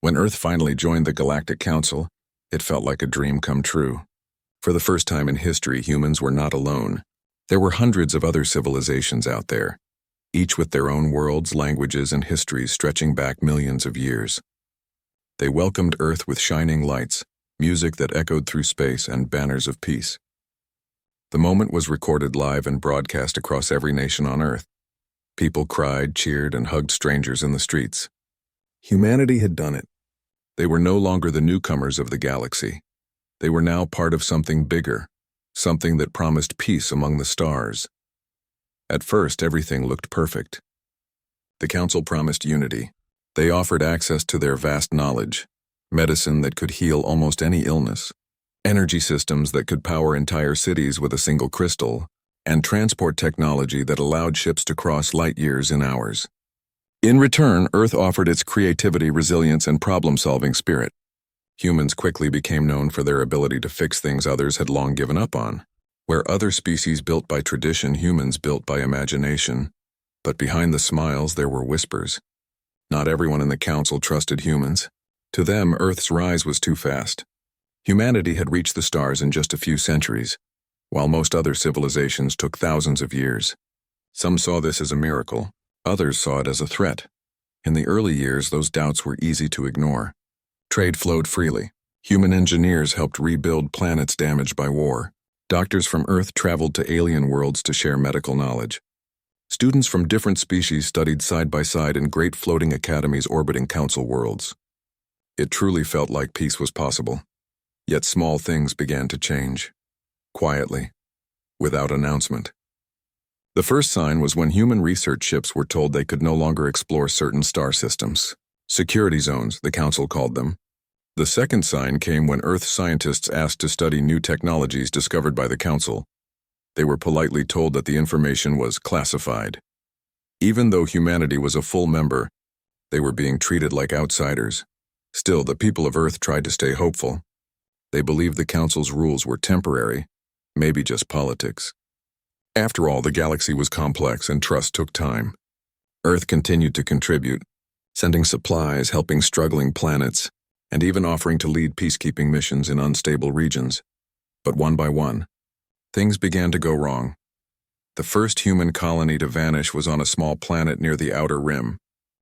When Earth finally joined the Galactic Council, it felt like a dream come true. For the first time in history, humans were not alone. There were hundreds of other civilizations out there, each with their own worlds, languages, and histories stretching back millions of years. They welcomed Earth with shining lights, music that echoed through space, and banners of peace. The moment was recorded live and broadcast across every nation on Earth. People cried, cheered, and hugged strangers in the streets. Humanity had done it. They were no longer the newcomers of the galaxy. They were now part of something bigger, something that promised peace among the stars. At first, everything looked perfect. The Council promised unity. They offered access to their vast knowledge, medicine that could heal almost any illness, energy systems that could power entire cities with a single crystal, and transport technology that allowed ships to cross light years in hours. In return, Earth offered its creativity, resilience, and problem-solving spirit. Humans quickly became known for their ability to fix things others had long given up on. Where other species built by tradition, humans built by imagination. But behind the smiles, there were whispers. Not everyone in the Council trusted humans. To them, Earth's rise was too fast. Humanity had reached the stars in just a few centuries, while most other civilizations took thousands of years. Some saw this as a miracle. Others saw it as a threat. In the early years, those doubts were easy to ignore. Trade flowed freely. Human engineers helped rebuild planets damaged by war. Doctors from Earth traveled to alien worlds to share medical knowledge. Students from different species studied side by side in great floating academies orbiting Council worlds. It truly felt like peace was possible. Yet small things began to change. Quietly, without announcement. The first sign was when human research ships were told they could no longer explore certain star systems. Security zones, the Council called them. The second sign came when Earth scientists asked to study new technologies discovered by the Council. They were politely told that the information was classified. Even though humanity was a full member, they were being treated like outsiders. Still, the people of Earth tried to stay hopeful. They believed the Council's rules were temporary, maybe just politics. After all, the galaxy was complex and trust took time. Earth continued to contribute, sending supplies, helping struggling planets, and even offering to lead peacekeeping missions in unstable regions. But one by one, things began to go wrong. The first human colony to vanish was on a small planet near the outer rim,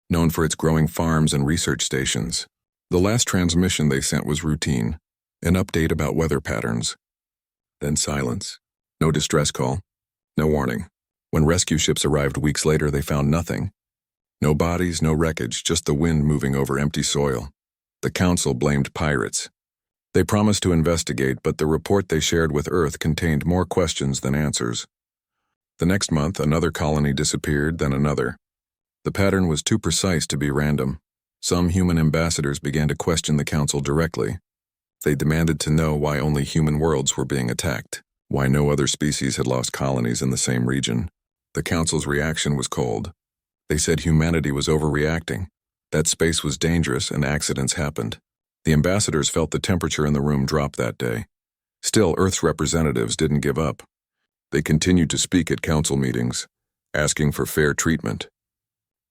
known for its growing farms and research stations. The last transmission they sent was routine, an update about weather patterns. Then silence. No distress call. No warning. When rescue ships arrived weeks later, they found nothing. No bodies, no wreckage, just the wind moving over empty soil. The Council blamed pirates. They promised to investigate, but the report they shared with Earth contained more questions than answers. The next month, another colony disappeared, then another. The pattern was too precise to be random. Some human ambassadors began to question the Council directly. They demanded to know why only human worlds were being attacked, why no other species had lost colonies in the same region. The Council's reaction was cold. They said humanity was overreacting, that space was dangerous and accidents happened. The ambassadors felt the temperature in the room drop that day. Still, Earth's representatives didn't give up. They continued to speak at Council meetings, asking for fair treatment.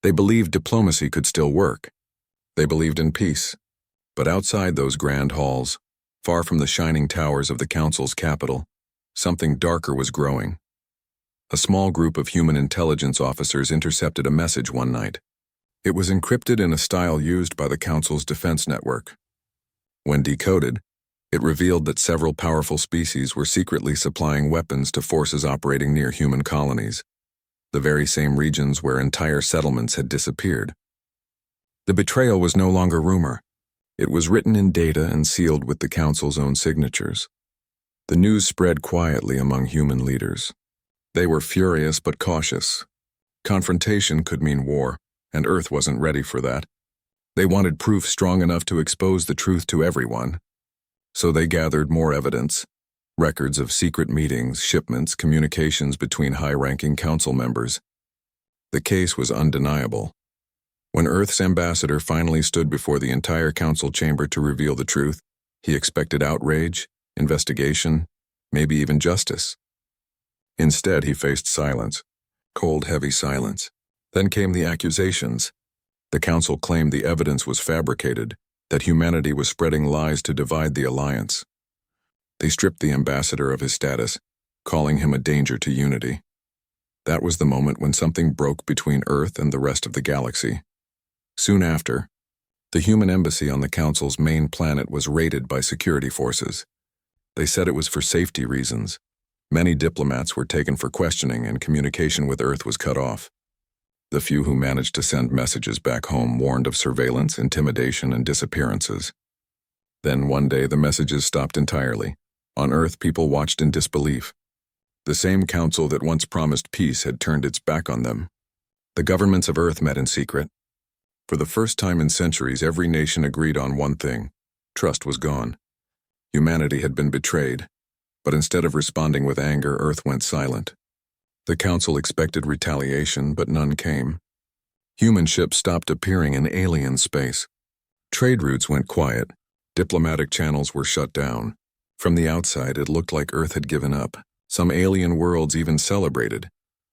They believed diplomacy could still work. They believed in peace. But outside those grand halls, far from the shining towers of the Council's capital, something darker was growing. A small group of human intelligence officers intercepted a message one night. It was encrypted in a style used by the Council's defense network. When decoded, it revealed that several powerful species were secretly supplying weapons to forces operating near human colonies, the very same regions where entire settlements had disappeared. The betrayal was no longer rumor. It was written in data and sealed with the Council's own signatures. The news spread quietly among human leaders. They were furious but cautious. Confrontation could mean war, and Earth wasn't ready for that. They wanted proof strong enough to expose the truth to everyone. So they gathered more evidence, records of secret meetings, shipments, communications between high-ranking Council members. The case was undeniable. When Earth's ambassador finally stood before the entire Council chamber to reveal the truth, he expected outrage, investigation, maybe even justice. Instead, he faced silence, cold, heavy silence. Then came the accusations. The Council claimed the evidence was fabricated, that humanity was spreading lies to divide the alliance. They stripped the ambassador of his status, calling him a danger to unity. That was the moment when something broke between Earth and the rest of the galaxy. Soon after, the human embassy on the Council's main planet was raided by security forces. They said it was for safety reasons. Many diplomats were taken for questioning and communication with Earth was cut off. The few who managed to send messages back home warned of surveillance, intimidation, and disappearances. Then one day the messages stopped entirely. On Earth, people watched in disbelief. The same council that once promised peace had turned its back on them. The governments of Earth met in secret. For the first time in centuries, every nation agreed on one thing: trust was gone. Humanity had been betrayed, but instead of responding with anger, Earth went silent. The Council expected retaliation, but none came. Human ships stopped appearing in alien space. Trade routes went quiet. Diplomatic channels were shut down. From the outside, it looked like Earth had given up. Some alien worlds even celebrated,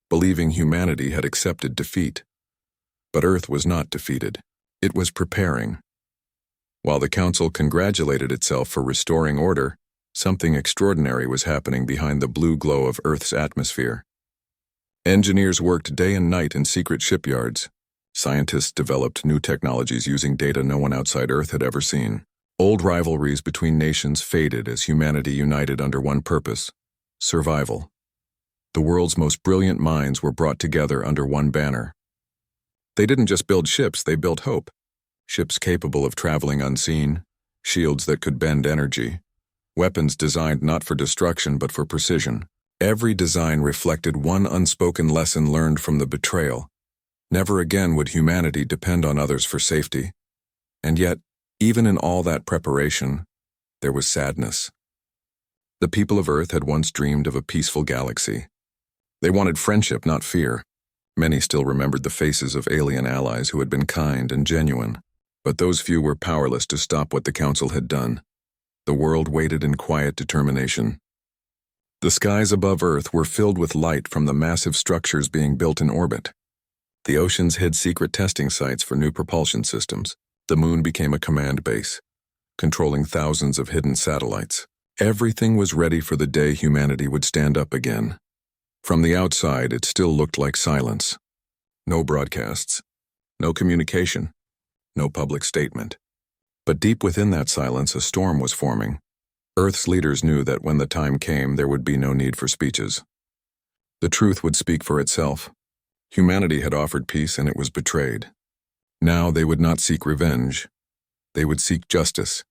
believing humanity had accepted defeat. But Earth was not defeated. It was preparing. While the Council congratulated itself for restoring order, something extraordinary was happening behind the blue glow of Earth's atmosphere. Engineers worked day and night in secret shipyards. Scientists developed new technologies using data no one outside Earth had ever seen. Old rivalries between nations faded as humanity united under one purpose: survival. The world's most brilliant minds were brought together under one banner. They didn't just build ships, they built hope. Ships capable of traveling unseen, shields that could bend energy, weapons designed not for destruction but for precision. Every design reflected one unspoken lesson learned from the betrayal. Never again would humanity depend on others for safety. And yet, even in all that preparation, there was sadness. The people of Earth had once dreamed of a peaceful galaxy. They wanted friendship, not fear. Many still remembered the faces of alien allies who had been kind and genuine. But those few were powerless to stop what the Council had done. The world waited in quiet determination. The skies above Earth were filled with light from the massive structures being built in orbit. The oceans hid secret testing sites for new propulsion systems. The moon became a command base, controlling thousands of hidden satellites. Everything was ready for the day humanity would stand up again. From the outside, it still looked like silence. No broadcasts, no communication, no public statement. But deep within that silence, a storm was forming. Earth's leaders knew that when the time came, there would be no need for speeches. The truth would speak for itself. Humanity had offered peace and it was betrayed. Now they would not seek revenge. They would seek justice.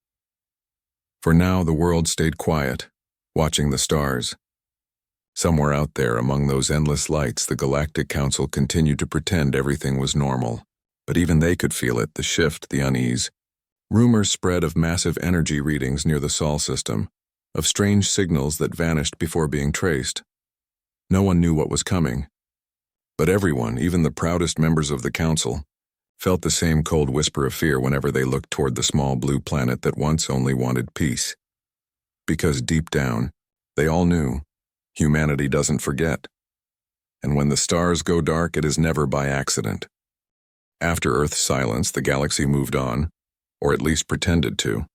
For now, the world stayed quiet, watching the stars. Somewhere out there, among those endless lights, the Galactic Council continued to pretend everything was normal. But even they could feel it, the shift, the unease. Rumors spread of massive energy readings near the Sol system, of strange signals that vanished before being traced. No one knew what was coming. But everyone, even the proudest members of the Council, felt the same cold whisper of fear whenever they looked toward the small blue planet that once only wanted peace. Because deep down, they all knew, humanity doesn't forget. And when the stars go dark, it is never by accident. After Earth's silence, the galaxy moved on, or at least pretended to.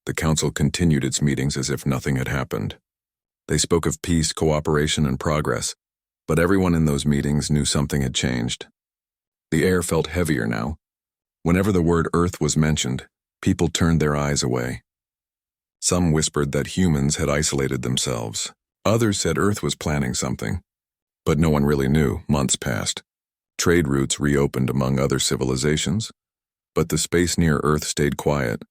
The Council continued its meetings as if nothing had happened. They spoke of peace, cooperation, and progress, but everyone in those meetings knew something had changed. The air felt heavier now. Whenever the word Earth was mentioned, people turned their eyes away. Some whispered that humans had isolated themselves. Others said Earth was planning something. But no one really knew. Months passed. Trade routes reopened among other civilizations. But the space near Earth stayed quiet,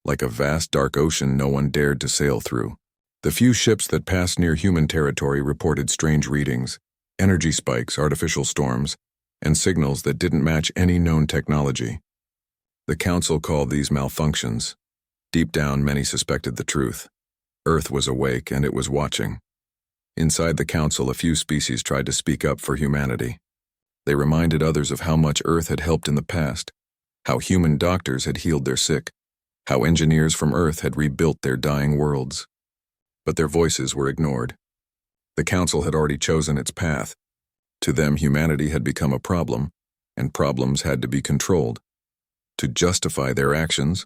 like a vast dark ocean no one dared to sail through. The few ships that passed near human territory reported strange readings, energy spikes, artificial storms, and signals that didn't match any known technology. The Council called these malfunctions. Deep down, many suspected the truth. Earth was awake and it was watching. Inside the Council, a few species tried to speak up for humanity. They reminded others of how much Earth had helped in the past, how human doctors had healed their sick, how engineers from Earth had rebuilt their dying worlds. But their voices were ignored. The Council had already chosen its path. To them, humanity had become a problem, and problems had to be controlled. To justify their actions,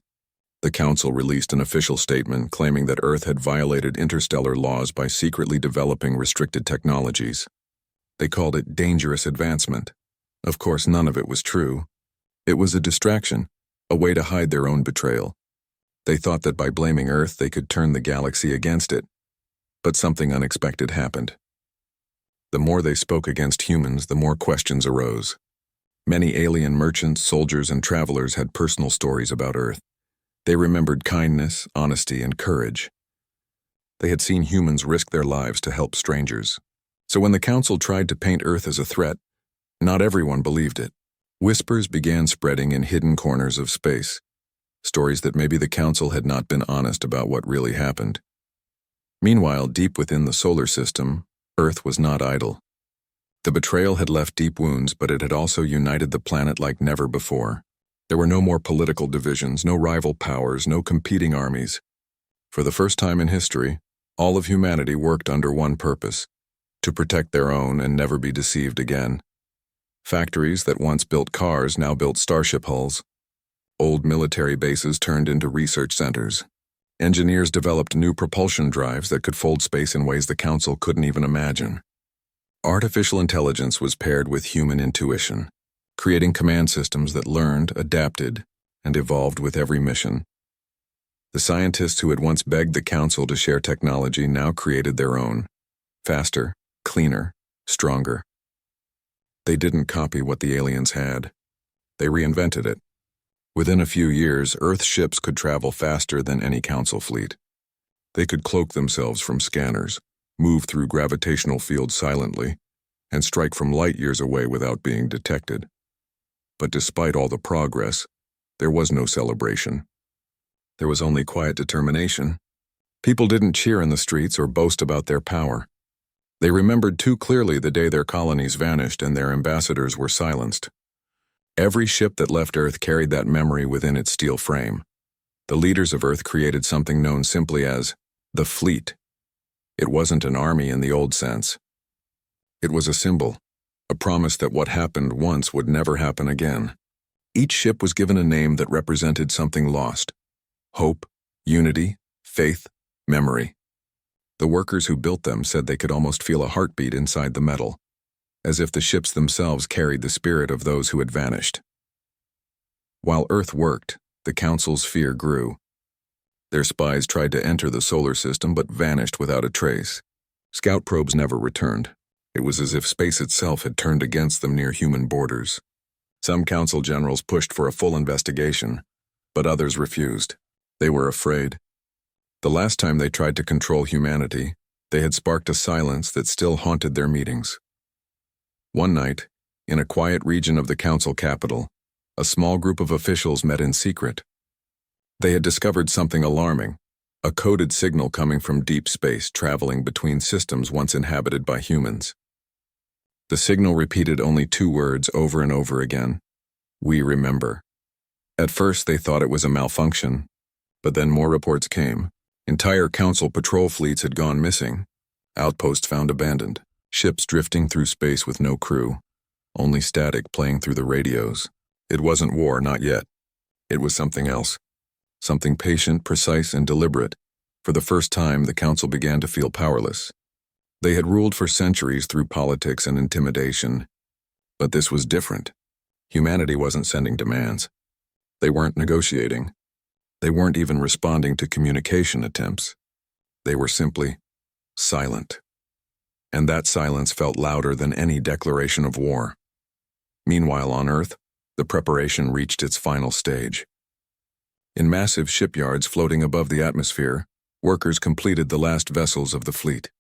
The Council released an official statement claiming that Earth had violated interstellar laws by secretly developing restricted technologies. They called it dangerous advancement. Of course, none of it was true. It was a distraction, a way to hide their own betrayal. They thought that by blaming Earth, they could turn the galaxy against it. But something unexpected happened. The more they spoke against humans, the more questions arose. Many alien merchants, soldiers, and travelers had personal stories about Earth. They remembered kindness, honesty, and courage. They had seen humans risk their lives to help strangers. So when the Council tried to paint Earth as a threat, not everyone believed it. Whispers began spreading in hidden corners of space, stories that maybe the Council had not been honest about what really happened. Meanwhile, deep within the solar system, Earth was not idle. The betrayal had left deep wounds, but it had also united the planet like never before. There were no more political divisions, no rival powers, no competing armies. For the first time in history, all of humanity worked under one purpose: to protect their own and never be deceived again. Factories that once built cars now built starship hulls. Old military bases turned into research centers. Engineers developed new propulsion drives that could fold space in ways the Council couldn't even imagine. Artificial intelligence was paired with human intuition, creating command systems that learned, adapted, and evolved with every mission. The scientists who had once begged the Council to share technology now created their own. Faster, cleaner, stronger. They didn't copy what the aliens had. They reinvented it. Within a few years, Earth ships could travel faster than any Council fleet. They could cloak themselves from scanners, move through gravitational fields silently, and strike from light years away without being detected. But despite all the progress, there was no celebration. There was only quiet determination. People didn't cheer in the streets or boast about their power. They remembered too clearly the day their colonies vanished and their ambassadors were silenced. Every ship that left Earth carried that memory within its steel frame. The leaders of Earth created something known simply as the fleet. It wasn't an army in the old sense. It was a symbol, a promise that what happened once would never happen again. Each ship was given a name that represented something lost: hope, unity, faith, memory. The workers who built them said they could almost feel a heartbeat inside the metal, as if the ships themselves carried the spirit of those who had vanished. While Earth worked, the Council's fear grew. Their spies tried to enter the solar system but vanished without a trace. Scout probes never returned. It was as if space itself had turned against them near human borders. Some Council generals pushed for a full investigation, but others refused. They were afraid. The last time they tried to control humanity, they had sparked a silence that still haunted their meetings. One night, in a quiet region of the Council capital, a small group of officials met in secret. They had discovered something alarming, a coded signal coming from deep space traveling between systems once inhabited by humans. The signal repeated only two words over and over again: "We remember." At first they thought it was a malfunction, but then more reports came. Entire Council patrol fleets had gone missing, outposts found abandoned, ships drifting through space with no crew, only static playing through the radios. It wasn't war, not yet. It was something else. Something patient, precise, and deliberate. For the first time, the Council began to feel powerless. They had ruled for centuries through politics and intimidation. But this was different. Humanity wasn't sending demands. They weren't negotiating. They weren't even responding to communication attempts. They were simply silent. And that silence felt louder than any declaration of war. Meanwhile, on Earth, the preparation reached its final stage. In massive shipyards floating above the atmosphere, workers completed the last vessels of the fleet.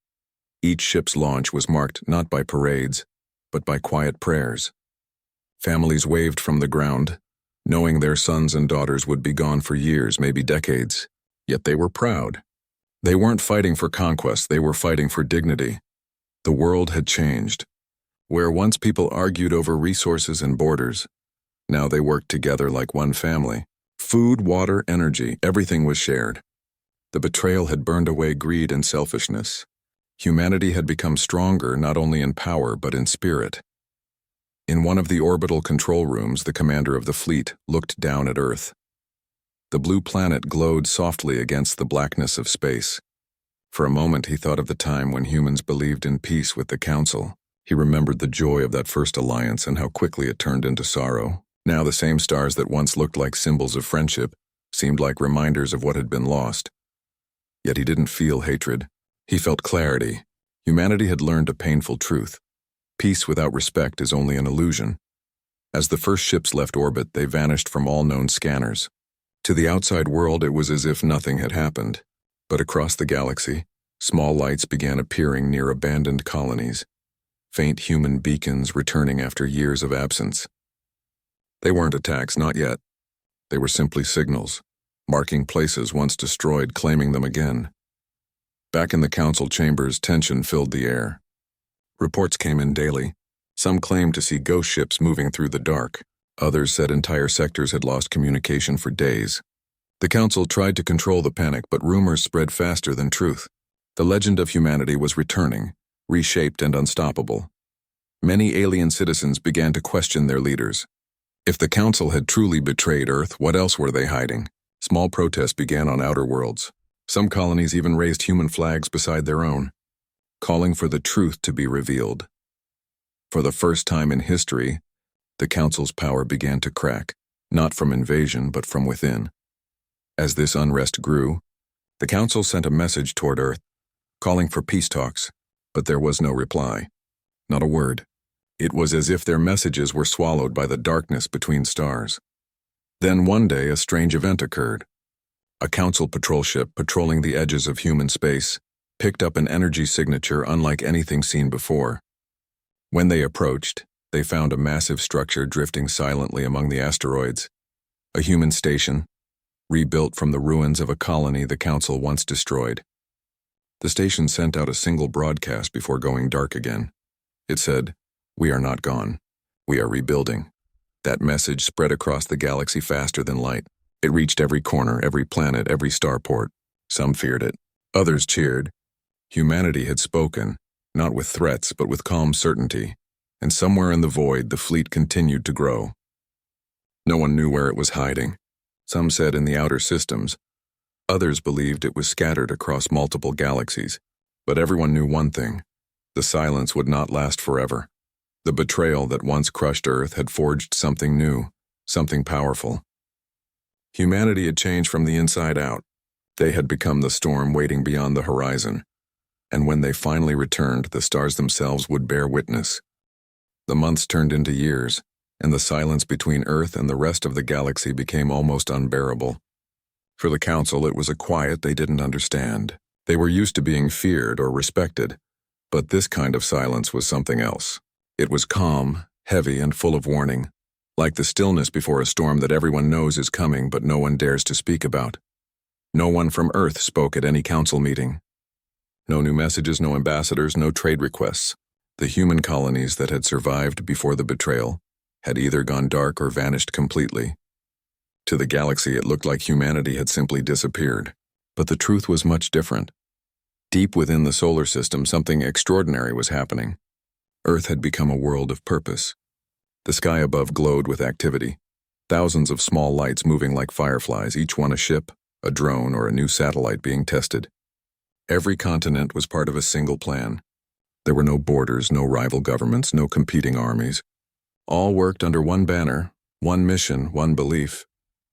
Each ship's launch was marked not by parades, but by quiet prayers. Families waved from the ground, knowing their sons and daughters would be gone for years, maybe decades. Yet they were proud. They weren't fighting for conquest, they were fighting for dignity. The world had changed. Where once people argued over resources and borders, now they worked together like one family. Food, water, energy, everything was shared. The betrayal had burned away greed and selfishness. Humanity had become stronger not only in power but in spirit. In one of the orbital control rooms, the commander of the fleet looked down at Earth. The blue planet glowed softly against the blackness of space. For a moment he thought of the time when humans believed in peace with the Council. He remembered the joy of that first alliance and how quickly it turned into sorrow. Now the same stars that once looked like symbols of friendship seemed like reminders of what had been lost. Yet he didn't feel hatred. He felt clarity. Humanity had learned a painful truth. Peace without respect is only an illusion. As the first ships left orbit, they vanished from all known scanners. To the outside world, it was as if nothing had happened. But across the galaxy, small lights began appearing near abandoned colonies, faint human beacons returning after years of absence. They weren't attacks, not yet. They were simply signals, marking places once destroyed, claiming them again. Back in the Council chambers, tension filled the air. Reports came in daily. Some claimed to see ghost ships moving through the dark. Others said entire sectors had lost communication for days. The Council tried to control the panic, but rumors spread faster than truth. The legend of humanity was returning, reshaped and unstoppable. Many alien citizens began to question their leaders. If the Council had truly betrayed Earth, what else were they hiding? Small protests began on outer worlds. Some colonies even raised human flags beside their own, calling for the truth to be revealed. For the first time in history, the Council's power began to crack, not from invasion but from within. As this unrest grew, the Council sent a message toward Earth, calling for peace talks, but there was no reply. Not a word. It was as if their messages were swallowed by the darkness between stars. Then one day a strange event occurred. A Council patrol ship patrolling the edges of human space picked up an energy signature unlike anything seen before. When they approached, they found a massive structure drifting silently among the asteroids. A human station, rebuilt from the ruins of a colony the Council once destroyed. The station sent out a single broadcast before going dark again. It said, "We are not gone. We are rebuilding." That message spread across the galaxy faster than light. It reached every corner, every planet, every starport. Some feared it. Others cheered. Humanity had spoken, not with threats, but with calm certainty. And somewhere in the void, the fleet continued to grow. No one knew where it was hiding. Some said in the outer systems. Others believed it was scattered across multiple galaxies. But everyone knew one thing: the silence would not last forever. The betrayal that once crushed Earth had forged something new, something powerful. Humanity had changed from the inside out. They had become the storm waiting beyond the horizon. And when they finally returned, the stars themselves would bear witness. The months turned into years, and the silence between Earth and the rest of the galaxy became almost unbearable. For the Council, it was a quiet they didn't understand. They were used to being feared or respected, but this kind of silence was something else. It was calm, heavy, and full of warning, like the stillness before a storm that everyone knows is coming but no one dares to speak about. No one from Earth spoke at any Council meeting. No new messages, no ambassadors, no trade requests. The human colonies that had survived before the betrayal had either gone dark or vanished completely. To the galaxy, it looked like humanity had simply disappeared. But the truth was much different. Deep within the solar system, something extraordinary was happening. Earth had become a world of purpose. The sky above glowed with activity. Thousands of small lights moving like fireflies, each one a ship, a drone, or a new satellite being tested. Every continent was part of a single plan. There were no borders, no rival governments, no competing armies. All worked under one banner, one mission, one belief.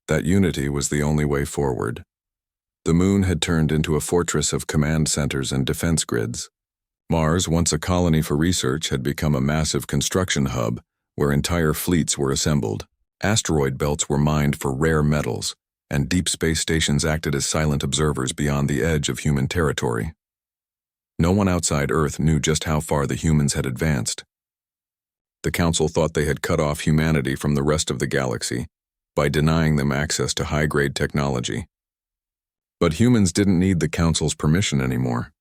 That unity was the only way forward. The moon had turned into a fortress of command centers and defense grids. Mars, once a colony for research, had become a massive construction hub where entire fleets were assembled. Asteroid belts were mined for rare metals, and deep space stations acted as silent observers beyond the edge of human territory. No one outside Earth knew just how far the humans had advanced. The Council thought they had cut off humanity from the rest of the galaxy by denying them access to high-grade technology. But humans didn't need the Council's permission anymore.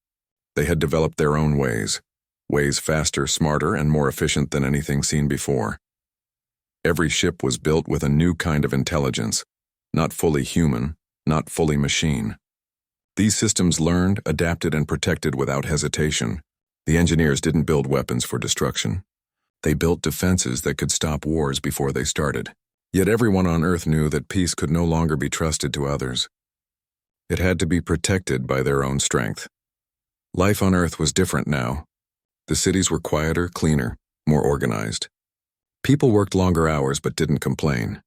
They had developed their own ways faster, smarter, and more efficient than anything seen before. Every ship was built with a new kind of intelligence, not fully human, not fully machine. These systems learned, adapted, and protected without hesitation. The engineers didn't build weapons for destruction. They built defenses that could stop wars before they started. Yet everyone on Earth knew that peace could no longer be trusted to others. It had to be protected by their own strength. Life on Earth was different now. The cities were quieter, cleaner, more organized. People worked longer hours but didn't complain.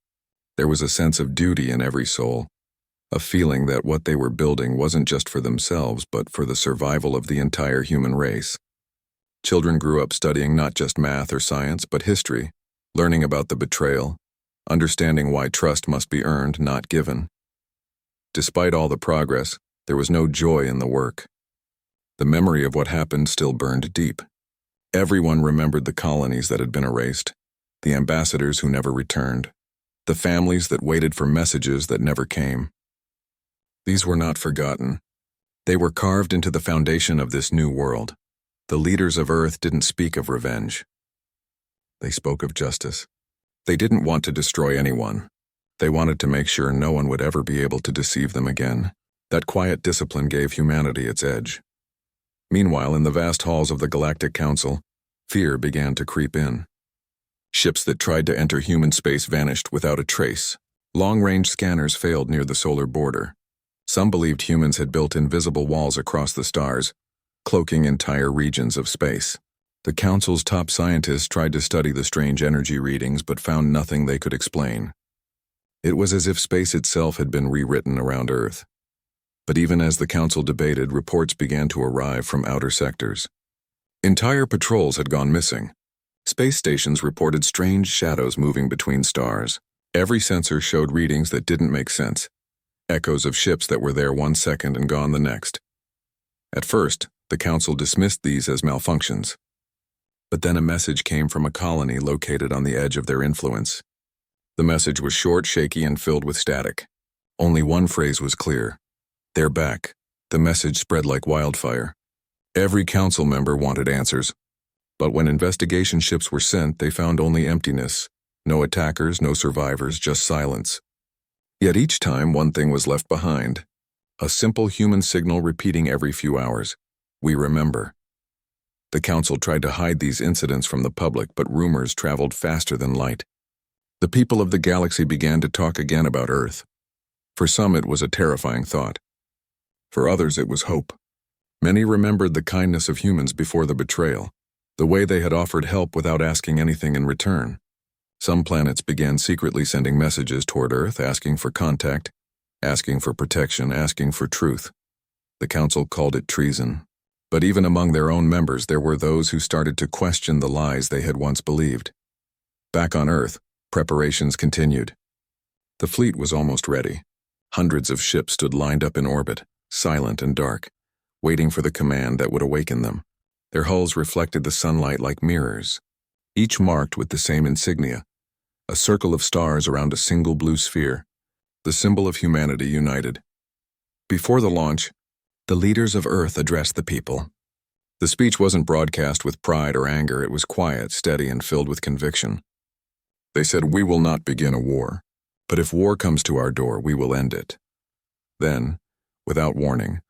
There was a sense of duty in every soul, a feeling that what they were building wasn't just for themselves but for the survival of the entire human race. Children grew up studying not just math or science but history, learning about the betrayal, understanding why trust must be earned, not given. Despite all the progress, there was no joy in the work. The memory of what happened still burned deep. Everyone remembered the colonies that had been erased, the ambassadors who never returned, the families that waited for messages that never came. These were not forgotten. They were carved into the foundation of this new world. The leaders of Earth didn't speak of revenge. They spoke of justice. They didn't want to destroy anyone. They wanted to make sure no one would ever be able to deceive them again. That quiet discipline gave humanity its edge. Meanwhile, in the vast halls of the Galactic Council, fear began to creep in. Ships that tried to enter human space vanished without a trace. Long-range scanners failed near the solar border. Some believed humans had built invisible walls across the stars, cloaking entire regions of space. The Council's top scientists tried to study the strange energy readings but found nothing they could explain. It was as if space itself had been rewritten around Earth. But even as the Council debated, reports began to arrive from outer sectors. Entire patrols had gone missing. Space stations reported strange shadows moving between stars. Every sensor showed readings that didn't make sense, echoes of ships that were there 1 second and gone the next. At first, the Council dismissed these as malfunctions. But then a message came from a colony located on the edge of their influence. The message was short, shaky, and filled with static. Only one phrase was clear. "They're back." The message spread like wildfire. Every council member wanted answers. But when investigation ships were sent, they found only emptiness. No attackers, no survivors, just silence. Yet each time, one thing was left behind. A simple human signal repeating every few hours. "We remember." The Council tried to hide these incidents from the public, but rumors traveled faster than light. The people of the galaxy began to talk again about Earth. For some, it was a terrifying thought. For others, it was hope. Many remembered the kindness of humans before the betrayal, the way they had offered help without asking anything in return. Some planets began secretly sending messages toward Earth, asking for contact, asking for protection, asking for truth. The Council called it treason. But even among their own members, there were those who started to question the lies they had once believed. Back on Earth, preparations continued. The fleet was almost ready. Hundreds of ships stood lined up in orbit, silent and dark, waiting for the command that would awaken them. Their hulls reflected the sunlight like mirrors, each marked with the same insignia, a circle of stars around a single blue sphere, the symbol of humanity united. Before the launch, the leaders of Earth addressed the people. The speech wasn't broadcast with pride or anger. It was quiet, steady, and filled with conviction. They said, "We will not begin a war, but if war comes to our door, we will end it." Then, without warning,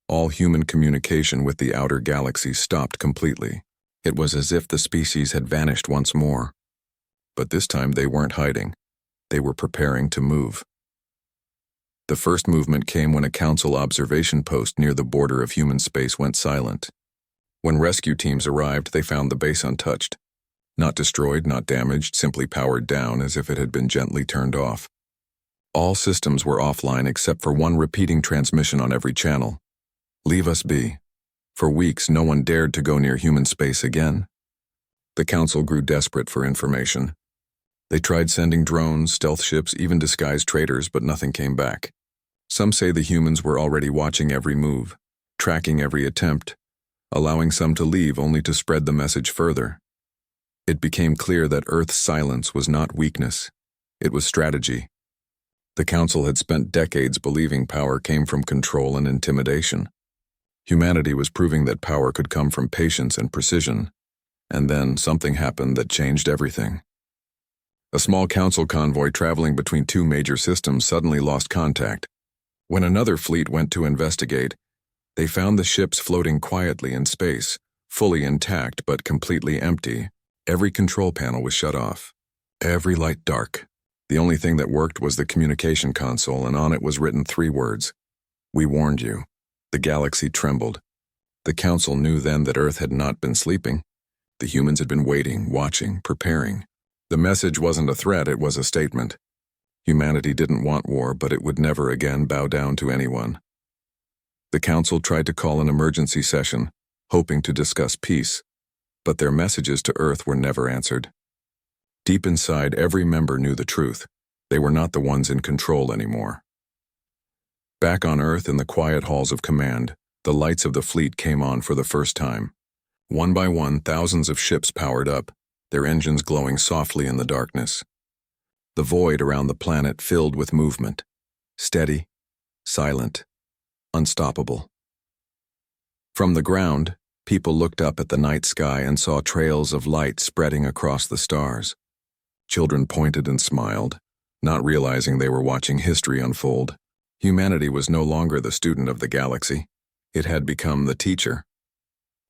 all human communication with the outer galaxy stopped completely. It was as if the species had vanished once more. But this time they weren't hiding. They were preparing to move. The first movement came when a Council observation post near the border of human space went silent. When rescue teams arrived, they found the base untouched. Not destroyed, not damaged, simply powered down as if it had been gently turned off. All systems were offline except for one repeating transmission on every channel. "Leave us be." For weeks, no one dared to go near human space again. The Council grew desperate for information. They tried sending drones, stealth ships, even disguised traders, but nothing came back. Some say the humans were already watching every move, tracking every attempt, allowing some to leave only to spread the message further. It became clear that Earth's silence was not weakness. It was strategy. The Council had spent decades believing power came from control and intimidation. Humanity was proving that power could come from patience and precision. And then something happened that changed everything. A small Council convoy traveling between two major systems suddenly lost contact. When another fleet went to investigate, they found the ships floating quietly in space, fully intact but completely empty. Every control panel was shut off. Every light dark. The only thing that worked was the communication console, and on it was written 3 words. "We warned you." The galaxy trembled. The Council knew then that Earth had not been sleeping. The humans had been waiting, watching, preparing. The message wasn't a threat, it was a statement. Humanity didn't want war, but it would never again bow down to anyone. The Council tried to call an emergency session, hoping to discuss peace, but their messages to Earth were never answered. Deep inside, every member knew the truth. They were not the ones in control anymore. Back on Earth in the quiet halls of command, the lights of the fleet came on for the first time. One by one, thousands of ships powered up, their engines glowing softly in the darkness. The void around the planet filled with movement, steady, silent, unstoppable. From the ground, people looked up at the night sky and saw trails of light spreading across the stars. Children pointed and smiled, not realizing they were watching history unfold. Humanity was no longer the student of the galaxy. It had become the teacher.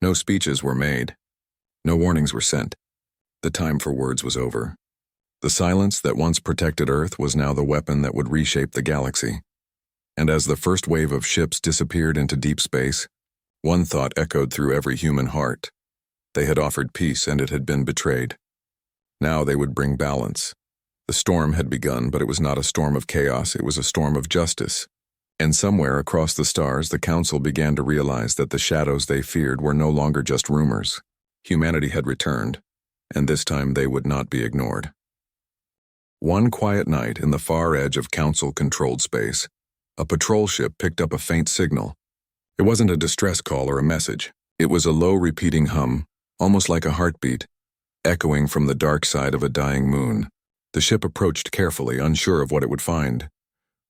No speeches were made. No warnings were sent. The time for words was over. The silence that once protected Earth was now the weapon that would reshape the galaxy. And as the first wave of ships disappeared into deep space, one thought echoed through every human heart. They had offered peace and it had been betrayed. Now they would bring balance. The storm had begun, but it was not a storm of chaos, it was a storm of justice. And somewhere across the stars, the Council began to realize that the shadows they feared were no longer just rumors. Humanity had returned, and this time they would not be ignored. One quiet night in the far edge of Council-controlled space, a patrol ship picked up a faint signal. It wasn't a distress call or a message. It was a low repeating hum, almost like a heartbeat, echoing from the dark side of a dying moon. The ship approached carefully, unsure of what it would find.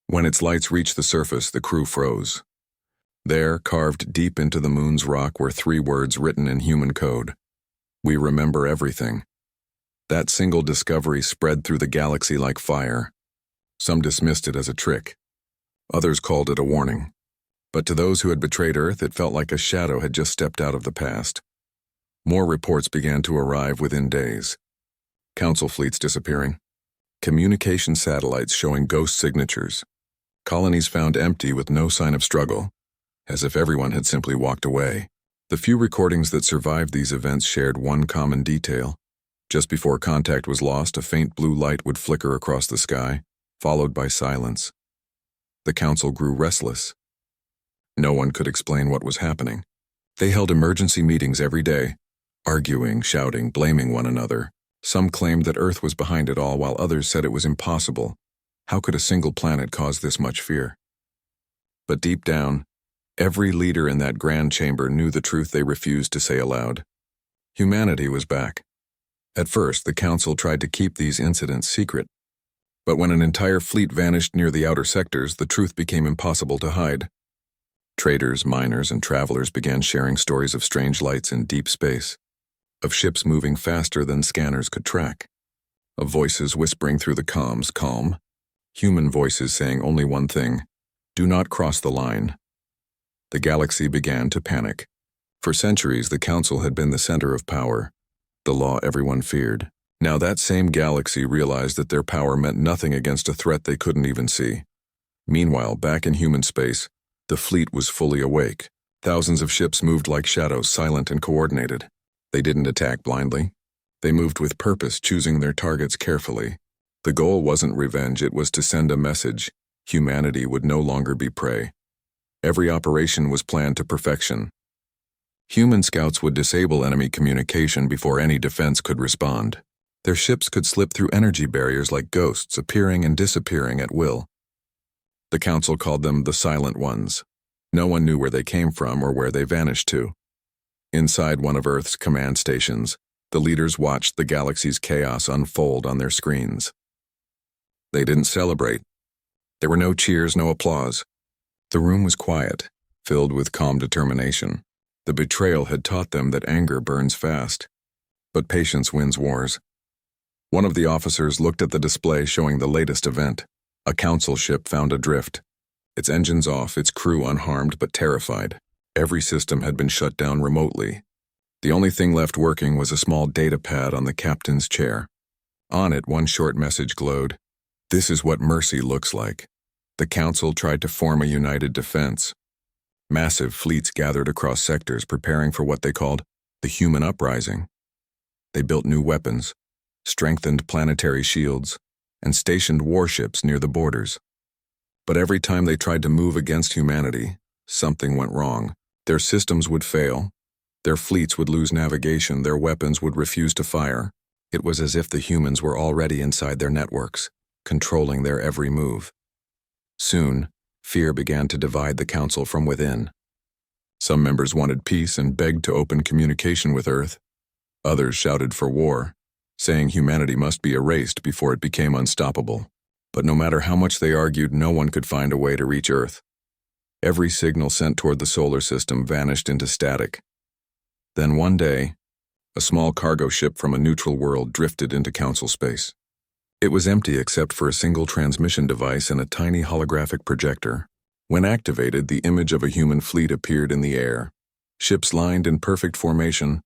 When its lights reached the surface, the crew froze. There, carved deep into the moon's rock, were 3 words written in human code. "We remember everything." That single discovery spread through the galaxy like fire. Some dismissed it as a trick. Others called it a warning. But to those who had betrayed Earth, it felt like a shadow had just stepped out of the past. More reports began to arrive within days. Council fleets disappearing. Communication satellites showing ghost signatures. Colonies found empty with no sign of struggle, as if everyone had simply walked away. The few recordings that survived these events shared one common detail. Just before contact was lost, a faint blue light would flicker across the sky, followed by silence. The Council grew restless. No one could explain what was happening. They held emergency meetings every day, arguing, shouting, blaming one another. Some claimed that Earth was behind it all, while others said it was impossible. How could a single planet cause this much fear? But deep down, every leader in that grand chamber knew the truth they refused to say aloud. Humanity was back. At first, the Council tried to keep these incidents secret. But when an entire fleet vanished near the outer sectors, the truth became impossible to hide. Traders, miners, and travelers began sharing stories of strange lights in deep space, of ships moving faster than scanners could track, of voices whispering through the comms, calm, human voices saying only one thing: do not cross the line. The galaxy began to panic. For centuries, the Council had been the center of power, the law everyone feared. Now that same galaxy realized that their power meant nothing against a threat they couldn't even see. Meanwhile, back in human space, the fleet was fully awake. Thousands of ships moved like shadows, silent and coordinated. They didn't attack blindly. They moved with purpose, choosing their targets carefully. The goal wasn't revenge, it was to send a message. Humanity would no longer be prey. Every operation was planned to perfection. Human scouts would disable enemy communication before any defense could respond. Their ships could slip through energy barriers like ghosts, appearing and disappearing at will. The Council called them the Silent Ones. No one knew where they came from or where they vanished to. Inside one of Earth's command stations, the leaders watched the galaxy's chaos unfold on their screens. They didn't celebrate. There were no cheers, no applause. The room was quiet, filled with calm determination. The betrayal had taught them that anger burns fast, but patience wins wars. One of the officers looked at the display showing the latest event. A Council ship found adrift. Its engines off, its crew unharmed but terrified. Every system had been shut down remotely. The only thing left working was a small data pad on the captain's chair. On it, one short message glowed: This is what mercy looks like. The Council tried to form a united defense. Massive fleets gathered across sectors preparing for what they called the human uprising. They built new weapons, strengthened planetary shields, and stationed warships near the borders. But every time they tried to move against humanity, something went wrong. Their systems would fail, their fleets would lose navigation, their weapons would refuse to fire. It was as if the humans were already inside their networks, controlling their every move. Soon, fear began to divide the Council from within. Some members wanted peace and begged to open communication with Earth. Others shouted for war, saying humanity must be erased before it became unstoppable. But no matter how much they argued, no one could find a way to reach Earth. Every signal sent toward the solar system vanished into static. Then one day, a small cargo ship from a neutral world drifted into Council space. It was empty except for a single transmission device and a tiny holographic projector. When activated, the image of a human fleet appeared in the air. Ships lined in perfect formation,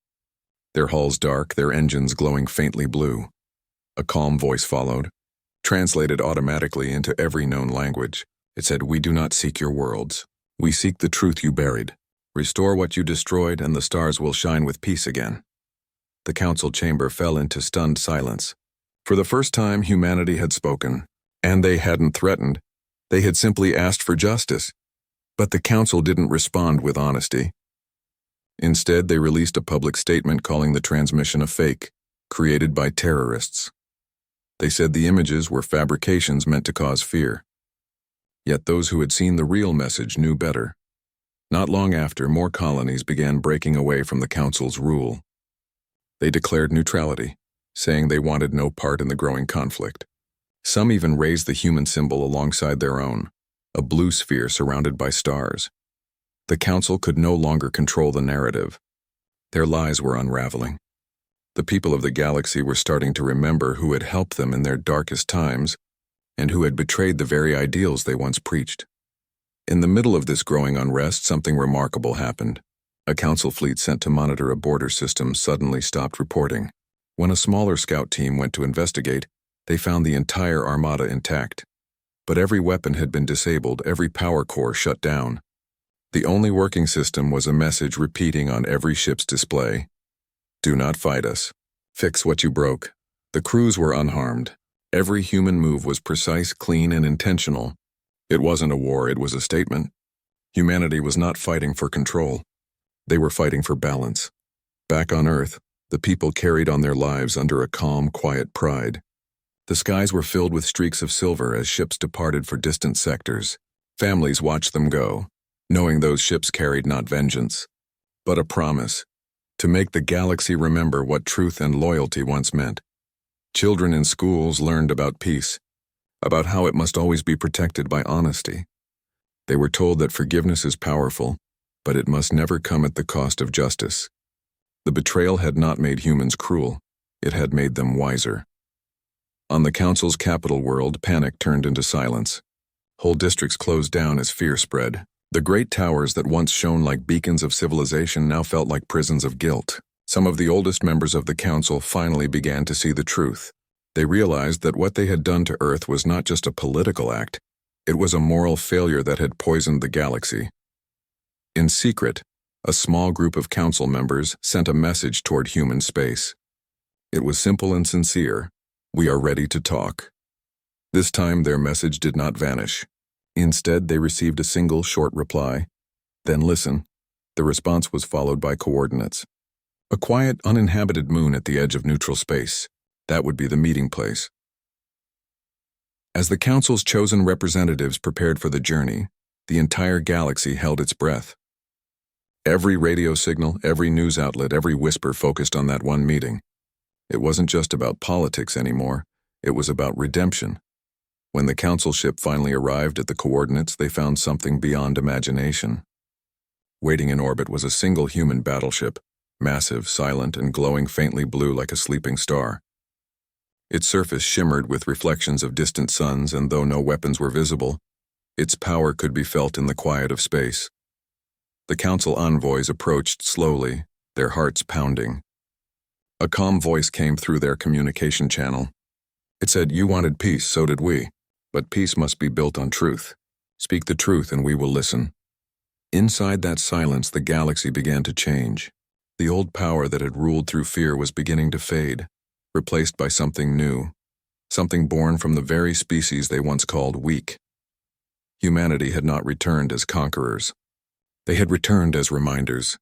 their hulls dark, their engines glowing faintly blue. A calm voice followed, translated automatically into every known language. It said, "We do not seek your worlds. We seek the truth you buried. Restore what you destroyed, and the stars will shine with peace again." The Council chamber fell into stunned silence. For the first time, humanity had spoken, and they hadn't threatened. They had simply asked for justice. But the Council didn't respond with honesty. Instead, they released a public statement calling the transmission a fake, created by terrorists. They said the images were fabrications meant to cause fear. Yet those who had seen the real message knew better. Not long after, more colonies began breaking away from the Council's rule. They declared neutrality, saying they wanted no part in the growing conflict. Some even raised the human symbol alongside their own, a blue sphere surrounded by stars. The Council could no longer control the narrative. Their lies were unraveling. The people of the galaxy were starting to remember who had helped them in their darkest times and who had betrayed the very ideals they once preached. In the middle of this growing unrest, something remarkable happened. A Council fleet sent to monitor a border system suddenly stopped reporting. When a smaller scout team went to investigate, they found the entire armada intact. But every weapon had been disabled, every power core shut down. The only working system was a message repeating on every ship's display: "Do not fight us. Fix what you broke." The crews were unharmed. Every human move was precise, clean, and intentional. It wasn't a war, it was a statement. Humanity was not fighting for control. They were fighting for balance. Back on Earth, the people carried on their lives under a calm, quiet pride. The skies were filled with streaks of silver as ships departed for distant sectors. Families watched them go, knowing those ships carried not vengeance, but a promise to make the galaxy remember what truth and loyalty once meant. Children in schools learned about peace, about how it must always be protected by honesty. They were told that forgiveness is powerful, but it must never come at the cost of justice. The betrayal had not made humans cruel, it had made them wiser. On the Council's capital world, panic turned into silence. Whole districts closed down as fear spread. The great towers that once shone like beacons of civilization now felt like prisons of guilt. Some of the oldest members of the Council finally began to see the truth. They realized that what they had done to Earth was not just a political act, it was a moral failure that had poisoned the galaxy. In secret, a small group of Council members sent a message toward human space. It was simple and sincere: "We are ready to talk." This time their message did not vanish. Instead, they received a single short reply. "Then listen." The response was followed by coordinates. A quiet, uninhabited moon at the edge of neutral space. That would be the meeting place. As the Council's chosen representatives prepared for the journey, the entire galaxy held its breath. Every radio signal, every news outlet, every whisper focused on that one meeting. It wasn't just about politics anymore, it was about redemption. When the Council ship finally arrived at the coordinates, they found something beyond imagination. Waiting in orbit was a single human battleship, massive, silent, and glowing faintly blue like a sleeping star. Its surface shimmered with reflections of distant suns, and though no weapons were visible, its power could be felt in the quiet of space. The Council envoys approached slowly, their hearts pounding. A calm voice came through their communication channel. It said, "You wanted peace, so did we. But peace must be built on truth. Speak the truth and we will listen." Inside that silence, the galaxy began to change. The old power that had ruled through fear was beginning to fade, replaced by something new, something born from the very species they once called weak. Humanity had not returned as conquerors. They had returned as reminders.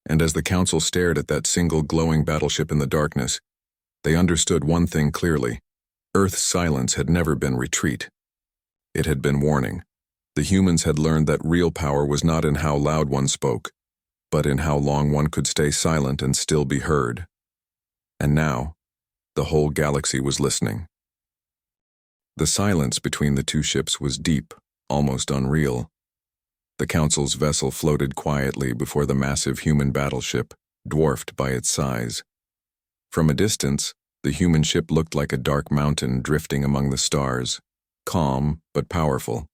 And as the Council stared at that single glowing battleship in the darkness, they understood one thing clearly. Earth's silence had never been retreat. It had been warning. The humans had learned that real power was not in how loud one spoke, but in how long one could stay silent and still be heard. And now, the whole galaxy was listening. The silence between the two ships was deep, almost unreal. The Council's vessel floated quietly before the massive human battleship, dwarfed by its size. From a distance, the human ship looked like a dark mountain drifting among the stars, calm but powerful.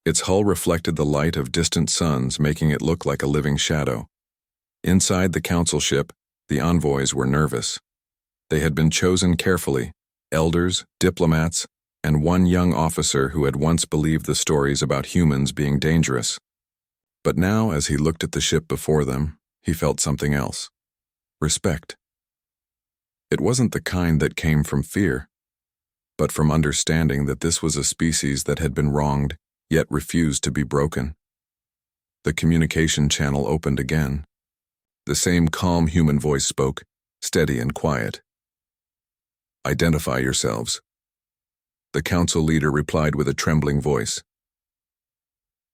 Its hull reflected the light of distant suns, making it look like a living shadow. Inside the Council ship, the envoys were nervous. They had been chosen carefully, elders, diplomats, and one young officer who had once believed the stories about humans being dangerous. But now, as he looked at the ship before them, he felt something else. Respect. It wasn't the kind that came from fear, but from understanding that this was a species that had been wronged, yet refused to be broken. The communication channel opened again. The same calm human voice spoke, steady and quiet. "Identify yourselves." The Council leader replied with a trembling voice.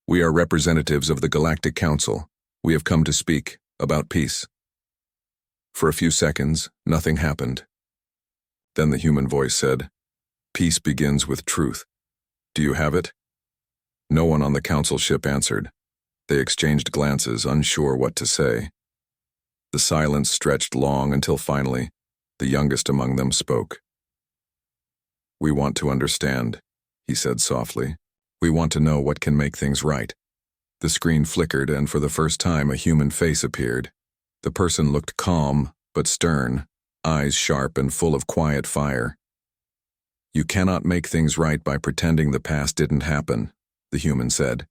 "We are representatives of the Galactic Council. We have come to speak about peace." For a few seconds, nothing happened. Then the human voice said, "Peace begins with truth. Do you have it?" No one on the Council ship answered. They exchanged glances, unsure what to say. The silence stretched long until finally, the youngest among them spoke. "We want to understand," he said softly. "We want to know what can make things right." The screen flickered, and for the first time a human face appeared. The person looked calm, but stern, eyes sharp and full of quiet fire. "You cannot make things right by pretending the past didn't happen," the human said.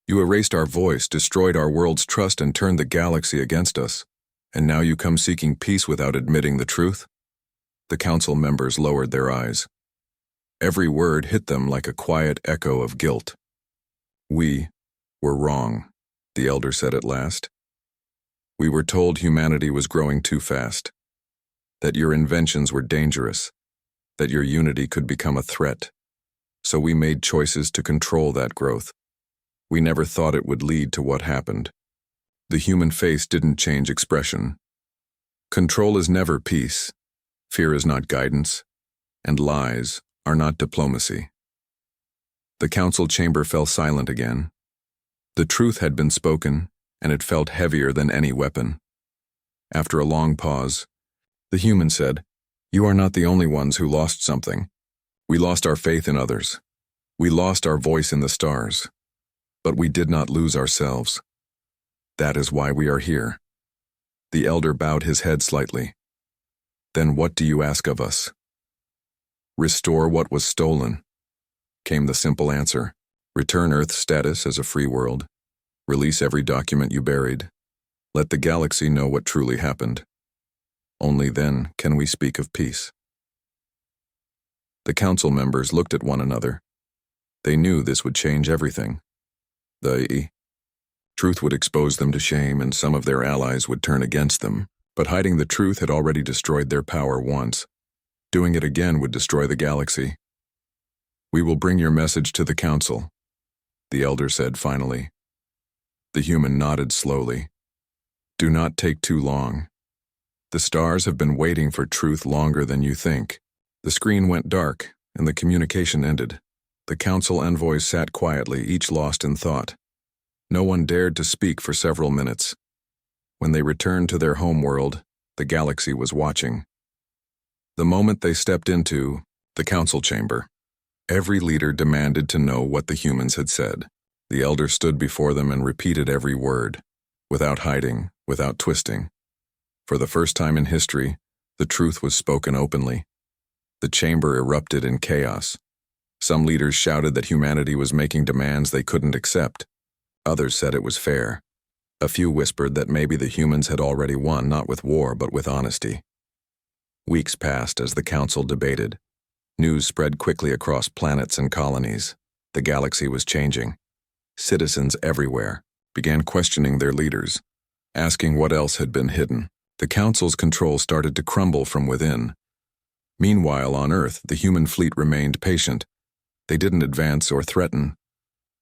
"You erased our voice, destroyed our world's trust, and turned the galaxy against us. And now you come seeking peace without admitting the truth?" The Council members lowered their eyes. Every word hit them like a quiet echo of guilt. "We were wrong," the elder said at last. "We were told humanity was growing too fast, that your inventions were dangerous, that your unity could become a threat. So we made choices to control that growth. We never thought it would lead to what happened." The human face didn't change expression. "Control is never peace. Fear is not guidance, and lies are not diplomacy." The Council chamber fell silent again. The truth had been spoken, and it felt heavier than any weapon. After a long pause, the human said, "You are not the only ones who lost something. We lost our faith in others. We lost our voice in the stars. But we did not lose ourselves. That is why we are here." The elder bowed his head slightly. "Then what do you ask of us?" "Restore what was stolen," came the simple answer. "Return Earth's status as a free world. Release every document you buried. Let the galaxy know what truly happened. Only then can we speak of peace." The Council members looked at one another. They knew this would change everything. The truth would expose them to shame, and some of their allies would turn against them. But hiding the truth had already destroyed their power once. Doing it again would destroy the galaxy. "We will bring your message to the Council," the elder said finally. The human nodded slowly. "Do not take too long. The stars have been waiting for truth longer than you think." The screen went dark, and the communication ended. The Council envoys sat quietly, each lost in thought. No one dared to speak for several minutes. When they returned to their home world, the galaxy was watching. The moment they stepped into the Council chamber, every leader demanded to know what the humans had said. The elder stood before them and repeated every word, without hiding, without twisting. For the first time in history, the truth was spoken openly. The chamber erupted in chaos. Some leaders shouted that humanity was making demands they couldn't accept. Others said it was fair. A few whispered that maybe the humans had already won, not with war, but with honesty. Weeks passed as the council debated. News spread quickly across planets and colonies. The galaxy was changing. Citizens everywhere began questioning their leaders, asking what else had been hidden. The council's control started to crumble from within. Meanwhile, on Earth, the human fleet remained patient. They didn't advance or threaten.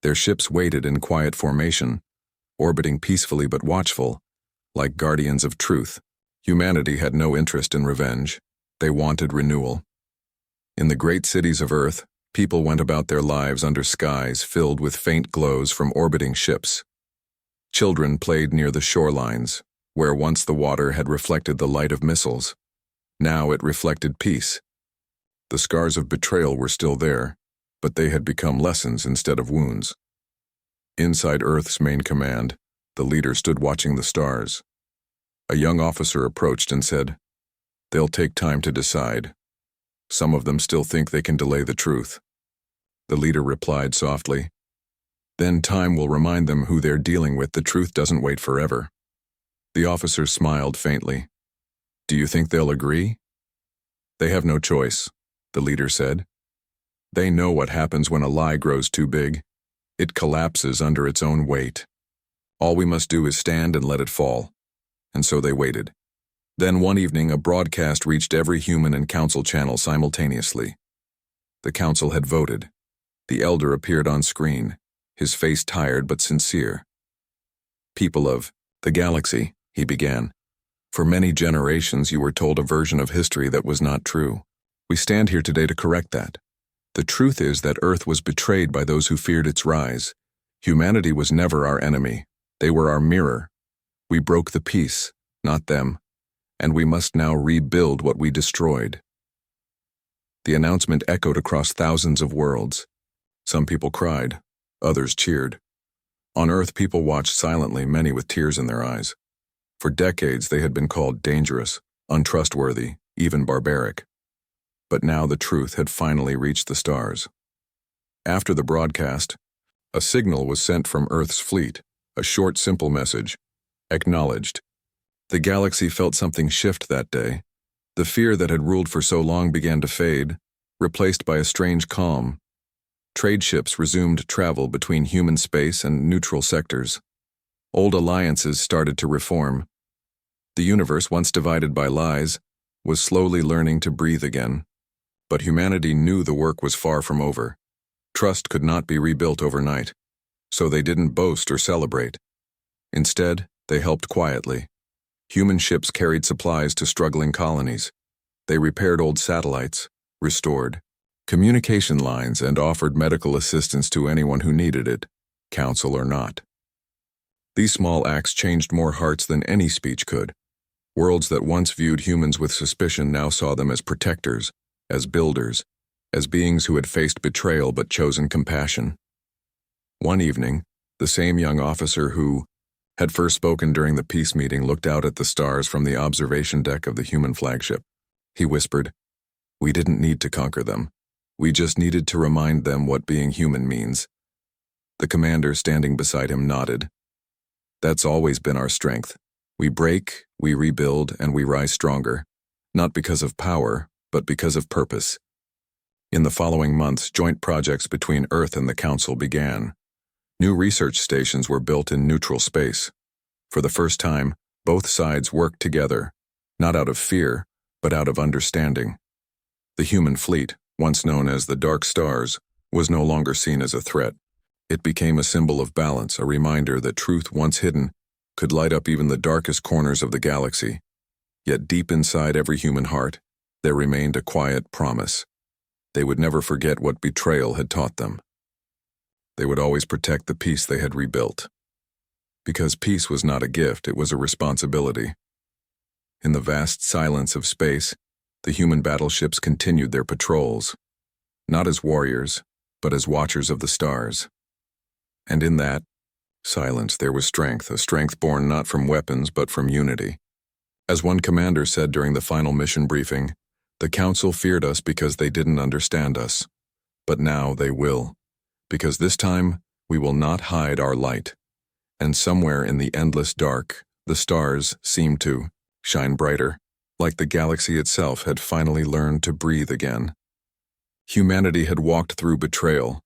Their ships waited in quiet formation, orbiting peacefully but watchful, like guardians of truth. Humanity had no interest in revenge. They wanted renewal. In the great cities of Earth, people went about their lives under skies filled with faint glows from orbiting ships. Children played near the shorelines, where once the water had reflected the light of missiles. Now it reflected peace. The scars of betrayal were still there, but they had become lessons instead of wounds. Inside Earth's main command, the leader stood watching the stars. A young officer approached and said, "They'll take time to decide. Some of them still think they can delay the truth." The leader replied softly, "Then time will remind them who they're dealing with. The truth doesn't wait forever." The officer smiled faintly. "Do you think they'll agree?" "They have no choice," the leader said. "They know what happens when a lie grows too big. It collapses under its own weight. All we must do is stand and let it fall." And so they waited. Then one evening, a broadcast reached every human and council channel simultaneously. The council had voted. The elder appeared on screen, his face tired but sincere. "People of the galaxy," he began, "for many generations you were told a version of history that was not true. We stand here today to correct that. The truth is that Earth was betrayed by those who feared its rise. Humanity was never our enemy. They were our mirror. We broke the peace, not them, and we must now rebuild what we destroyed." The announcement echoed across thousands of worlds. Some people cried, others cheered. On Earth, people watched silently, many with tears in their eyes. For decades, they had been called dangerous, untrustworthy, even barbaric. But now the truth had finally reached the stars. After the broadcast, a signal was sent from Earth's fleet, a short, simple message. Acknowledged. The galaxy felt something shift that day. The fear that had ruled for so long began to fade, replaced by a strange calm. Trade ships resumed travel between human space and neutral sectors. Old alliances started to reform. The universe, once divided by lies, was slowly learning to breathe again. But humanity knew the work was far from over. Trust could not be rebuilt overnight, so they didn't boast or celebrate. Instead, they helped quietly. Human ships carried supplies to struggling colonies. They repaired old satellites, restored communication lines, and offered medical assistance to anyone who needed it, council or not. These small acts changed more hearts than any speech could. Worlds that once viewed humans with suspicion now saw them as protectors, as builders, as beings who had faced betrayal but chosen compassion. One evening, the same young officer who had first spoken during the peace meeting looked out at the stars from the observation deck of the human flagship. He whispered, "We didn't need to conquer them. We just needed to remind them what being human means." The commander standing beside him nodded. "That's always been our strength. We break, we rebuild, and we rise stronger, not because of power, but because of purpose." In the following months, joint projects between Earth and the Council began. New research stations were built in neutral space. For the first time, both sides worked together, not out of fear, but out of understanding. The human fleet, once known as the Dark Stars, was no longer seen as a threat. It became a symbol of balance, a reminder that truth once hidden could light up even the darkest corners of the galaxy. Yet deep inside every human heart, there remained a quiet promise. They would never forget what betrayal had taught them. They would always protect the peace they had rebuilt. Because peace was not a gift, it was a responsibility. In the vast silence of space, the human battleships continued their patrols, not as warriors, but as watchers of the stars. And in that silence there was strength, a strength born not from weapons but from unity. As one commander said during the final mission briefing, The council feared us because they didn't understand us. But now they will. Because this time, we will not hide our light. And somewhere in the endless dark, the stars seemed to shine brighter, like the galaxy itself had finally learned to breathe again. Humanity had walked through betrayal,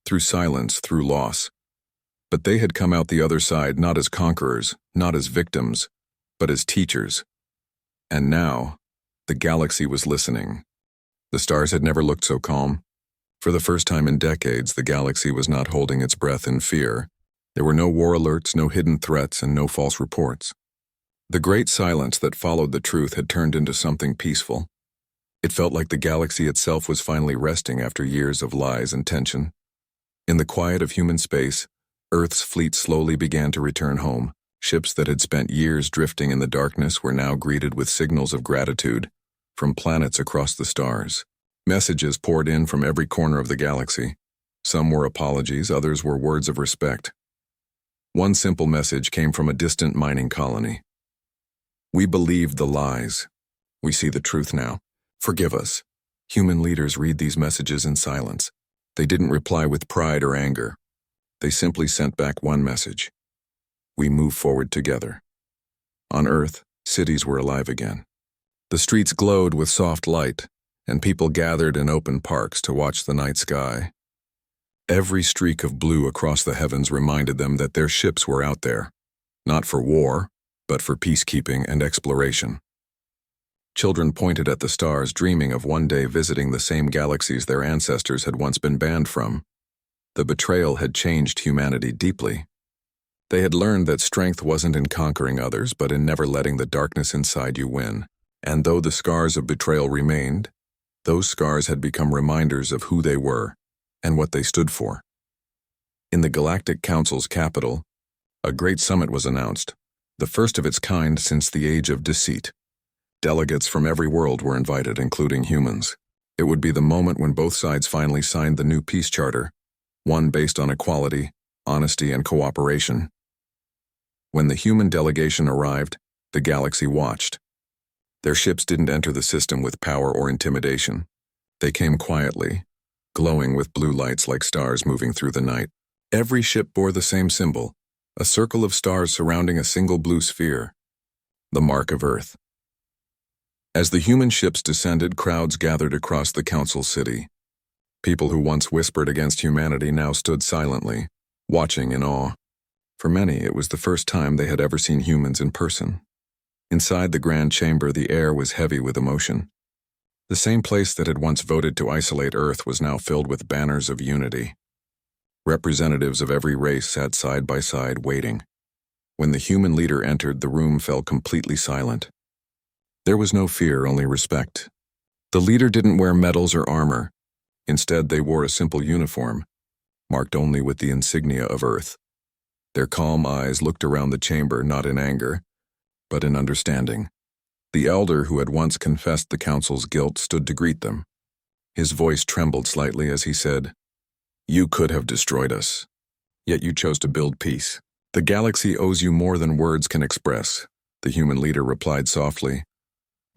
through silence, through loss. But they had come out the other side not as conquerors, not as victims, but as teachers. And now, the galaxy was listening. The stars had never looked so calm. For the first time in decades, the galaxy was not holding its breath in fear. There were no war alerts, no hidden threats, and no false reports. The great silence that followed the truth had turned into something peaceful. It felt like the galaxy itself was finally resting after years of lies and tension. In the quiet of human space, Earth's fleet slowly began to return home. Ships that had spent years drifting in the darkness were now greeted with signals of gratitude from planets across the stars. Messages poured in from every corner of the galaxy. Some were apologies, others were words of respect. One simple message came from a distant mining colony. "We believed the lies. We see the truth now. Forgive us." Human leaders read these messages in silence. They didn't reply with pride or anger. They simply sent back one message. We move forward together. On Earth, cities were alive again. The streets glowed with soft light, and people gathered in open parks to watch the night sky. Every streak of blue across the heavens reminded them that their ships were out there, not for war, but for peacekeeping and exploration. Children pointed at the stars, dreaming of one day visiting the same galaxies their ancestors had once been banned from. The betrayal had changed humanity deeply. They had learned that strength wasn't in conquering others, but in never letting the darkness inside you win. And though the scars of betrayal remained, those scars had become reminders of who they were and what they stood for. In the Galactic Council's capital, a great summit was announced, the first of its kind since the Age of Deceit. Delegates from every world were invited, including humans. It would be the moment when both sides finally signed the new peace charter, one based on equality, honesty, and cooperation. When the human delegation arrived, the galaxy watched. Their ships didn't enter the system with power or intimidation. They came quietly, glowing with blue lights like stars moving through the night. Every ship bore the same symbol, a circle of stars surrounding a single blue sphere, the mark of Earth. As the human ships descended, crowds gathered across the council city. People who once whispered against humanity now stood silently, watching in awe. For many, it was the first time they had ever seen humans in person. Inside the grand chamber, the air was heavy with emotion. The same place that had once voted to isolate Earth was now filled with banners of unity. Representatives of every race sat side by side, waiting. When the human leader entered, the room fell completely silent. There was no fear, only respect. The leader didn't wear medals or armor. Instead, they wore a simple uniform, marked only with the insignia of Earth. Their calm eyes looked around the chamber, not in anger, but in understanding. The elder who had once confessed the council's guilt stood to greet them. His voice trembled slightly as he said, "You could have destroyed us, yet you chose to build peace. The galaxy owes you more than words can express," the human leader replied softly.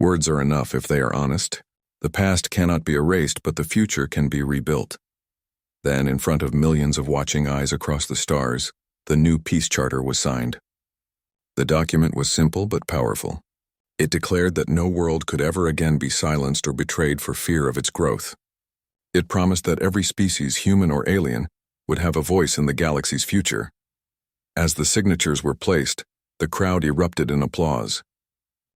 "Words are enough if they are honest. The past cannot be erased, but the future can be rebuilt." Then, in front of millions of watching eyes across the stars, the new peace charter was signed. The document was simple but powerful. It declared that no world could ever again be silenced or betrayed for fear of its growth. It promised that every species, human or alien, would have a voice in the galaxy's future. As the signatures were placed, the crowd erupted in applause.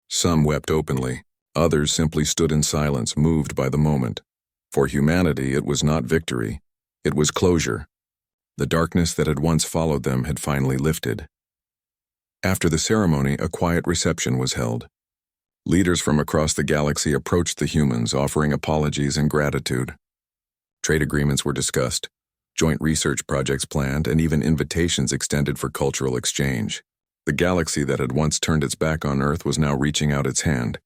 Some wept openly, others simply stood in silence, moved by the moment. For humanity, it was not victory, it was closure. The darkness that had once followed them had finally lifted. After the ceremony, a quiet reception was held. Leaders from across the galaxy approached the humans, offering apologies and gratitude. Trade agreements were discussed, joint research projects planned, and even invitations extended for cultural exchange. The galaxy that had once turned its back on Earth was now reaching out its hand.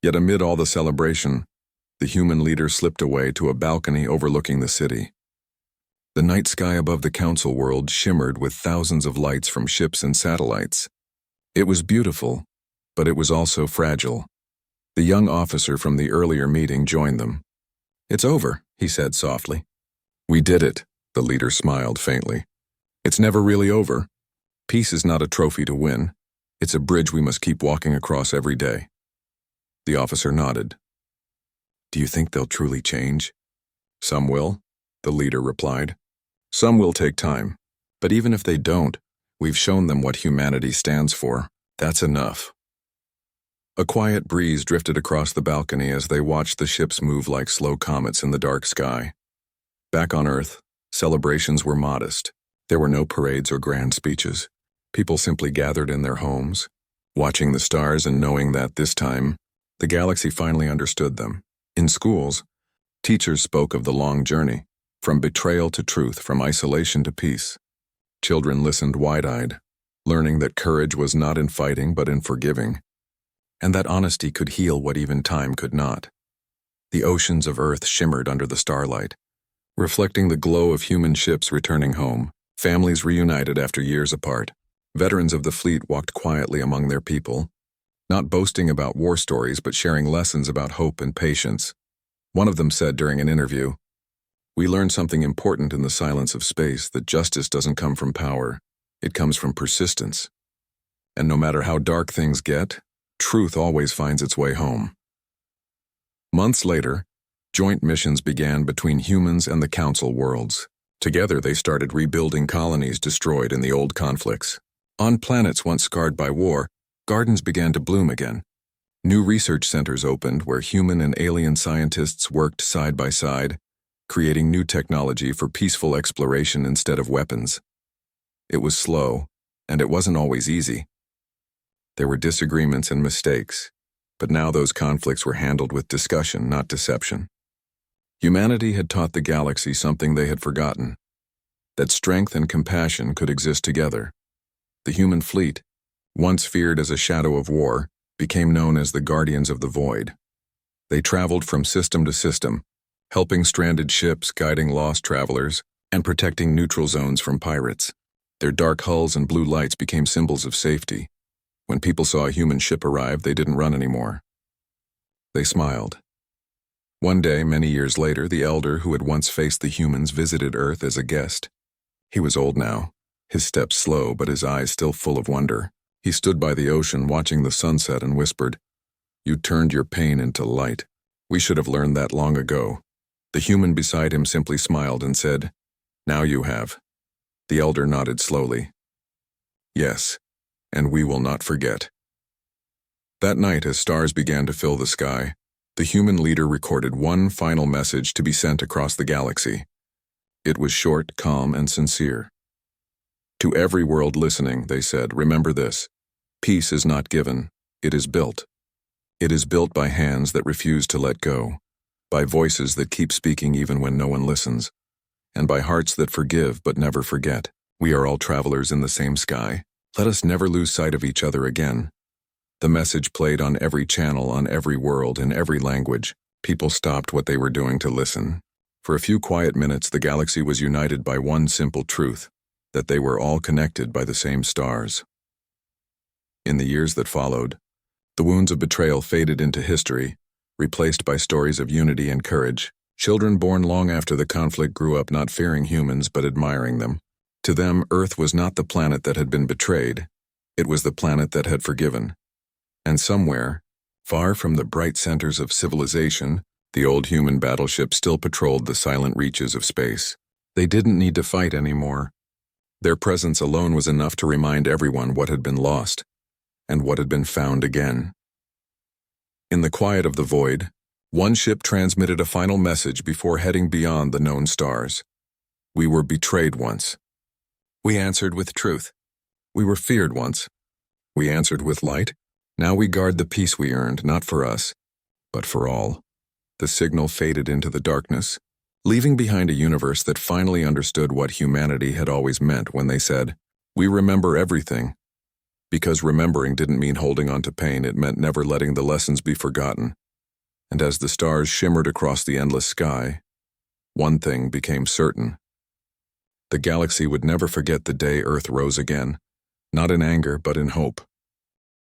Yet amid all the celebration, the human leader slipped away to a balcony overlooking the city. The night sky above the council world shimmered with thousands of lights from ships and satellites. It was beautiful, but it was also fragile. The young officer from the earlier meeting joined them. "It's over," he said softly. "We did it," the leader smiled faintly. "It's never really over. Peace is not a trophy to win. It's a bridge we must keep walking across every day." The officer nodded. "Do you think they'll truly change?" "Some will," the leader replied. "Some will take time. But even if they don't, we've shown them what humanity stands for. That's enough." A quiet breeze drifted across the balcony as they watched the ships move like slow comets in the dark sky. Back on Earth, celebrations were modest. There were no parades or grand speeches. People simply gathered in their homes, watching the stars and knowing that this time, the galaxy finally understood them. In schools, teachers spoke of the long journey, from betrayal to truth, from isolation to peace. Children listened wide-eyed, learning that courage was not in fighting but in forgiving, and that honesty could heal what even time could not. The oceans of Earth shimmered under the starlight, reflecting the glow of human ships returning home. Families reunited after years apart. Veterans of the fleet walked quietly among their people, not boasting about war stories but sharing lessons about hope and patience. One of them said during an interview, "We learned something important in the silence of space, that justice doesn't come from power, it comes from persistence. And no matter how dark things get, truth always finds its way home." Months later, joint missions began between humans and the Council worlds. Together they started rebuilding colonies destroyed in the old conflicts. On planets once scarred by war, gardens began to bloom again. New research centers opened where human and alien scientists worked side by side, creating new technology for peaceful exploration instead of weapons. It was slow, and it wasn't always easy. There were disagreements and mistakes, but now those conflicts were handled with discussion, not deception. Humanity had taught the galaxy something they had forgotten, that strength and compassion could exist together. The human fleet, once feared as a shadow of war, became known as the Guardians of the Void. They traveled from system to system, helping stranded ships, guiding lost travelers, and protecting neutral zones from pirates. Their dark hulls and blue lights became symbols of safety. When people saw a human ship arrive, they didn't run anymore. They smiled. One day, many years later, the elder who had once faced the humans visited Earth as a guest. He was old now, his steps slow but his eyes still full of wonder. He stood by the ocean watching the sunset and whispered, "You turned your pain into light. We should have learned that long ago." The human beside him simply smiled and said, "Now you have." The elder nodded slowly. "Yes, and we will not forget." That night, as stars began to fill the sky, the human leader recorded one final message to be sent across the galaxy. It was short, calm, and sincere. "To every world listening," they said, "remember this. Peace is not given, it is built. It is built by hands that refuse to let go, by voices that keep speaking even when no one listens, and by hearts that forgive but never forget. We are all travelers in the same sky. Let us never lose sight of each other again." The message played on every channel, on every world, in every language. People stopped what they were doing to listen. For a few quiet minutes, the galaxy was united by one simple truth, that they were all connected by the same stars. In the years that followed, the wounds of betrayal faded into history, replaced by stories of unity and courage. Children born long after the conflict grew up not fearing humans but admiring them. To them, Earth was not the planet that had been betrayed, it was the planet that had forgiven. And somewhere, far from the bright centers of civilization, the old human battleship still patrolled the silent reaches of space. They didn't need to fight anymore. Their presence alone was enough to remind everyone what had been lost, and what had been found again. In the quiet of the void, one ship transmitted a final message before heading beyond the known stars. We were betrayed once. We answered with truth. We were feared once. We answered with light. Now we guard the peace we earned, not for us, but for all. The signal faded into the darkness, leaving behind a universe that finally understood what humanity had always meant when they said, "We remember everything." Because remembering didn't mean holding on to pain, it meant never letting the lessons be forgotten. And as the stars shimmered across the endless sky, one thing became certain. The galaxy would never forget the day Earth rose again, not in anger but in hope.